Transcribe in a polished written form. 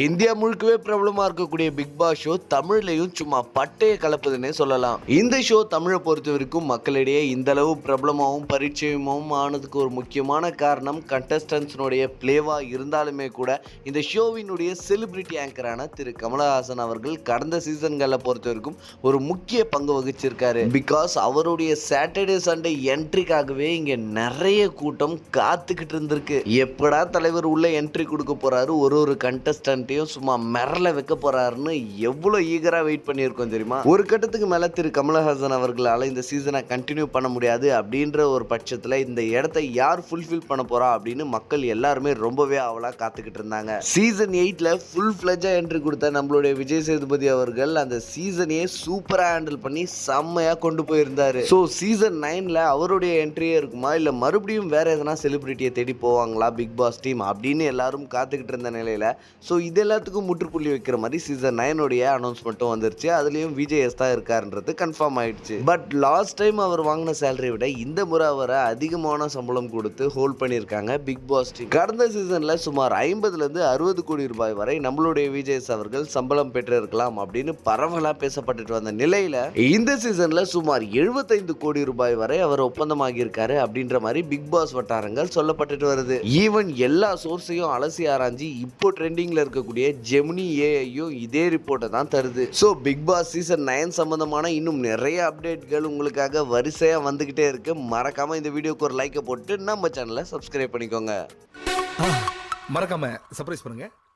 India முழுக்கவே பிரபலமா இருக்கக்கூடிய பிக் பாஸ் ஷோ தமிழ்லையும் சும்மா பட்டைய கலப்புதுன்னே சொல்லலாம். இந்த ஷோ தமிழை பொறுத்த வரைக்கும் மக்களிடையே இந்த அளவு பிரபலமாகவும் பரிச்சயமாகவும் ஆனதுக்கு ஒரு முக்கியமான காரணம் கண்டஸ்டன்ஸ்னுடைய பிளேவா இருந்தாலுமே கூட இந்த ஷோவினுடைய செலிபிரிட்டி ஆங்கரான திரு கமலஹாசன் அவர்கள் கடந்த சீசன்களை பொறுத்த வரைக்கும் ஒரு முக்கிய பங்கு வகிச்சிருக்காரு. பிகாஸ் அவருடைய சாட்டர்டே சண்டே என்ட்ரிக்காகவே இங்க நிறைய கூட்டம் காத்துக்கிட்டு இருந்திருக்கு. எப்படா தலைவர் உள்ள என்ட்ரி கொடுக்க போறாரு, ஒரு கண்டஸ்டன்ட் சும்மா மிரள வைக்க போறாருன்னு எவ்வளவு ஈகரா வெயிட் பண்ணியிருக்கோம் தெரியுமா. ஒரு கட்டத்துக்கு மேல திரு கமலஹாசன் அவர்களால இந்த சீசனை கண்டினியூ பண்ண முடியாது அப்படின்ற ஒரு பட்சத்துல இந்த இடத்தை யார் ஃபுல்ஃபில் பண்ண போறா அப்படின்னு மக்கள் எல்லாருமே ரொம்பவே ஆவலா காத்துக்கிட்டு இருந்தாங்க. சீசன் 8ல ஃபுல் ஃபிளட்ஜா என்ட்ரி கொடுத்த நம்மளுடைய விஜய் சேதுபதி அவர்கள் அந்த சீசனையே சூப்பரா ஹேண்டில் பண்ணி செம்மையா கொண்டு போயிருந்தாரு. ஸோ சீசன் 9ல அவருடைய என்ட்ரியே இருக்குமா இல்ல மறுபடியும் வேற எதனா செலிபிரிட்டியை தேடி போவாங்களா பிக் பாஸ் டீம் அப்படின்னு எல்லாரும் காத்துக்கிட்டு இருந்த நிலையில ஸோ இது எல்லாத்துக்கும் முற்றுப்புள்ளி வைக்கிற மாதிரி சீசன் 9 அனௌன்ஸ்மெண்ட்டும் வந்துருச்சு. அதுலயும் விஜய் தான் இருக்காருன்றது கன்ஃபார்ம் ஆயிடுச்சு. பட் லாஸ்ட் டைம் அவர் வாங்கின சேலரி விட இந்த முறை அவரை அதிகமான சம்பளம் கொடுத்து ஹோல்ட் பண்ணியிருக்காங்க பிக் பாஸ் டீம். கடந்த சீசன்ல சுமார் 50-60 கோடி ரூபாய் வரை நம்மளுடைய விஜய் அவர்கள் சம்பளம் பெற்று இருக்கலாம் அப்படின்னு பரவலா பேசப்பட்டு வந்த நிலையில இந்த சீசன்ல சுமார் 75 கோடி ரூபாய் வரை அவர் ஒப்பந்தமாகி இருக்காரு அப்படின்ற மாதிரி பிக் பாஸ் வட்டாரங்கள் சொல்லப்பட்டு வருது. ஈவன் எல்லா சோர்ஸையும் அலசி ஆராய்ச்சி இப்போ ட்ரெண்டிங்ல இருக்கக்கூடிய ஜெமினி ஏஐயும் இதே ரிப்போர்ட்டை தான் தருது. ஸோ பிக் பாஸ் சீசன் 9 சம்பந்தமான இன்னும் நிறைய அப்டேட்கள் உங்களுக்காக வரிசையா வந்துகிட்டே இருக்கு. மறக்காம இந்த வீடியோக்கு ஒரு லைக்கை போட்டு நம்ம சேனலை சப்ஸ்கிரைப் பண்ணிக்கோங்க. மறக்காம சர்ப்ரைஸ் பண்ணுங்க.